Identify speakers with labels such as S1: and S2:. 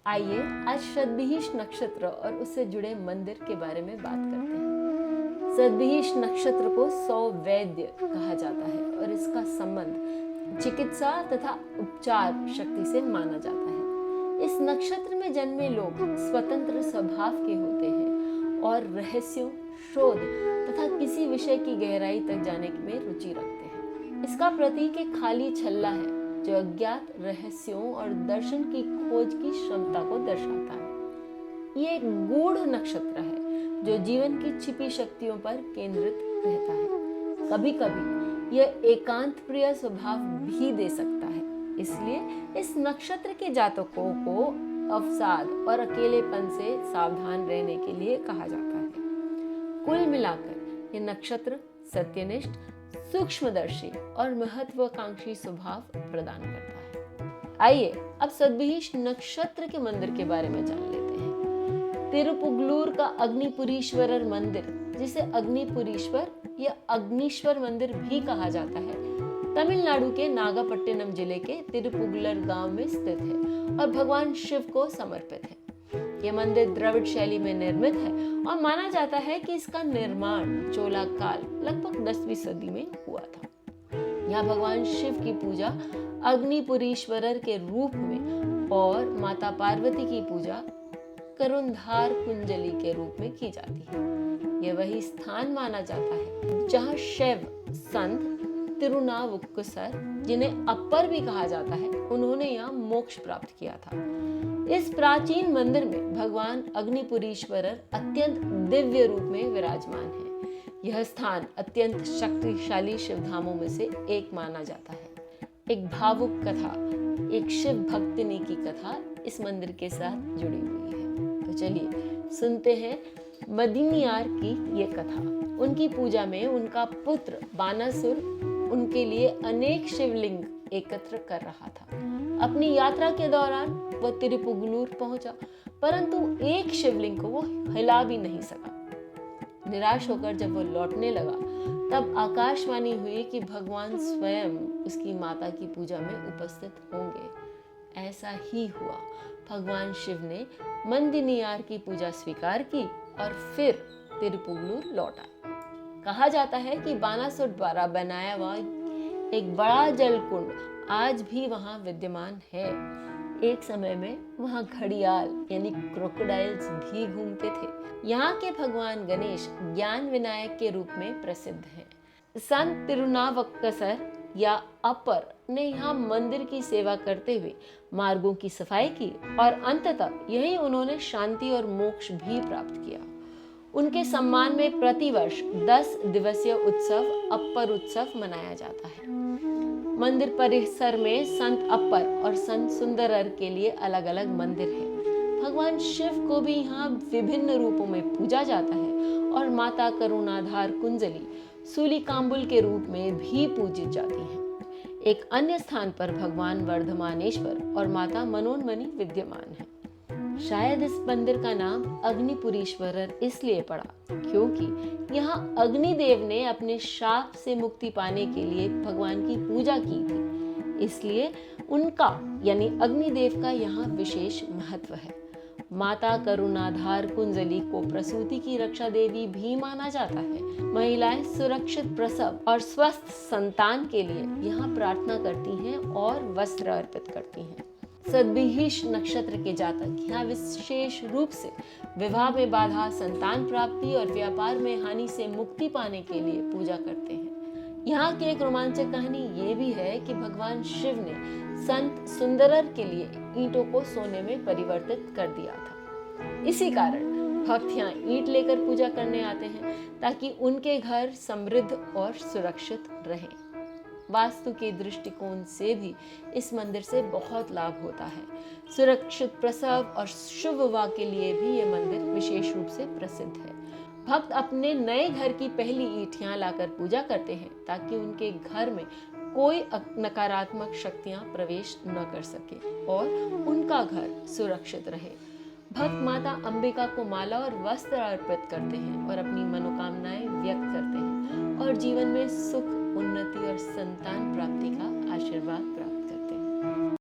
S1: आइए आज शतभिष नक्षत्र और उससे जुड़े मंदिर के बारे में बात करते हैं। शतभिष नक्षत्र को सौवैद्य कहा जाता है और इसका संबंध चिकित्सा तथा उपचार शक्ति से माना जाता है। इस नक्षत्र में जन्मे लोग स्वतंत्र स्वभाव के होते हैं और रहस्यों, शोध तथा किसी विषय की गहराई तक जाने में रुचि रखते हैं। इसका प्रतीक एक खाली छल्ला है जो अज्ञात रहस्यों और दर्शन की खोज की क्षमता को दर्शाता है। ये एक गूढ़ नक्षत्र है जो जीवन की छिपी शक्तियों पर केंद्रित रहता है। कभी कभी यह एकांत प्रिय स्वभाव भी दे सकता है, इसलिए इस नक्षत्र के जातकों को अवसाद और अकेलेपन से सावधान रहने के लिए कहा जाता है। कुल मिलाकर ये नक्षत्र सत्यनिष्ठ, सूक्ष्मदर्शी और महत्वाकांक्षी स्वभाव प्रदान करता है। आइए अब शतभिष नक्षत्र के मंदिर के बारे में जान लेते हैं। तिरुपुगलूर का अग्निपुरीश्वरर मंदिर, जिसे अग्निपुरीश्वर या अग्निश्वर मंदिर भी कहा जाता है, तमिलनाडु के नागापट्टिनम जिले के तिरुपुगलर गांव में स्थित है और भगवान शिव को समर्पित है। यह मंदिर द्रविड़ शैली में निर्मित है और माना जाता है कि इसका निर्माण चोला काल लगभग 10वीं सदी में हुआ था। यहाँ भगवान शिव की पूजा अग्निपुरीश्वरर के रूप में और माता पार्वती की पूजा करुणधार कुंजली के रूप में की जाती है। यह वही स्थान माना जाता है जहाँ शैव संत तिरुनावुक्कुसर, जिन्हें अपर भी कहा जाता है, उन्होंने यहाँ मोक्ष प्राप्त किया था। इस प्राचीन मंदिर में भगवान अग्निपुरीश्वरर अत्यंत दिव्य रूप में विराजमान है। यह स्थान अत्यंत शक्तिशाली शिवधामों में से एक माना जाता है। एक भावुक कथा, एक शिव भक्तिनी की कथा इस मंदिर के साथ जुड़ी हुई है। तो चलिए सुनते हैं मदिनियार की ये कथा। उनकी पूजा में उनका पुत्र बानासुर उनके लिए अनेक शिवलिंग एकत्र कर रहा था। अपनी यात्रा के दौरान वह तिरुपुगलूर पहुंचा, परंतु एक शिवलिंग को वो हिला भी नहीं सका। निराश होकर जब वो लौटने लगा, तब आकाशवाणी हुई कि भगवान स्वयं उसकी माता की पूजा में उपस्थित होंगे। ऐसा ही हुआ। भगवान शिव ने मंदिनियार की पूजा स्वीकार की और फिर तिरुपुगलूर लौट आए। कहा जाता है कि बानासुर द्वारा बनाया हुआ एक बड़ा जल कुंड आज भी वहां विद्यमान है। एक समय में वहां घड़ियाल यानी क्रोकोडाइल्स भी घूमते थे। यहाँ के भगवान गणेश ज्ञान विनायक के रूप में प्रसिद्ध हैं। संत तिरुनावक्कसर या अपर ने यहाँ मंदिर की सेवा करते हुए मार्गों की सफाई की और अंततः यही उन्होंने शांति और मोक्ष भी प्राप्त किया। उनके सम्मान में प्रतिवर्ष 10 दिवसीय उत्सव अपर उत्सव मनाया जाता है। मंदिर परिसर में संत अपर और संत सुंदरर के लिए अलग अलग मंदिर है। भगवान शिव को भी यहाँ विभिन्न रूपों में पूजा जाता है और माता करुणाधार कुंजली सूलिकांबुल के रूप में भी पूजित जाती हैं। एक अन्य स्थान पर भगवान वर्धमानेश्वर और माता मनोन्मणि विद्यमान है। शायद इस मंदिर का नाम अग्निपुरीश्वरर इसलिए पड़ा क्योंकि यहाँ अग्निदेव ने अपने शाप से मुक्ति पाने के लिए भगवान की पूजा की थी, इसलिए उनका यानी अग्निदेव का यहाँ विशेष महत्व है। माता करुणाधार कुंजली को प्रसूति की रक्षा देवी भी माना जाता है। महिलाएं सुरक्षित प्रसव और स्वस्थ संतान के लिए यहाँ प्रार्थना करती हैं और वस्त्र अर्पित करती हैं। शतभिष नक्षत्र के जातक यहाँ विशेष रूप से विवाह में बाधा, संतान प्राप्ति और व्यापार में हानि से मुक्ति पाने के लिए पूजा करते हैं। यहाँ की एक रोमांचक कहानी ये भी है कि भगवान शिव ने संत सुंदरर के लिए ईंटों को सोने में परिवर्तित कर दिया था। इसी कारण भक्त यहाँ ईंट लेकर पूजा करने आते हैं ताकि उनके घर समृद्ध और सुरक्षित रहें। वास्तु के दृष्टिकोण से भी इस मंदिर से बहुत लाभ होता है। सुरक्षित प्रसव और शुभ विवाह के लिए भी ये मंदिर विशेष रूप से प्रसिद्ध है। भक्त अपने नए घर की पहली ईंट यहाँ लाकर पूजा करते हैं ताकि उनके घर में कोई नकारात्मक शक्तियां प्रवेश न कर सके और उनका घर सुरक्षित रहे। भक्त माता अंबिका को माला और वस्त्र अर्पित करते हैं और अपनी मनोकामनाएं व्यक्त करते हैं और जीवन में सुख, उन्नति और संतान प्राप्ति का आशीर्वाद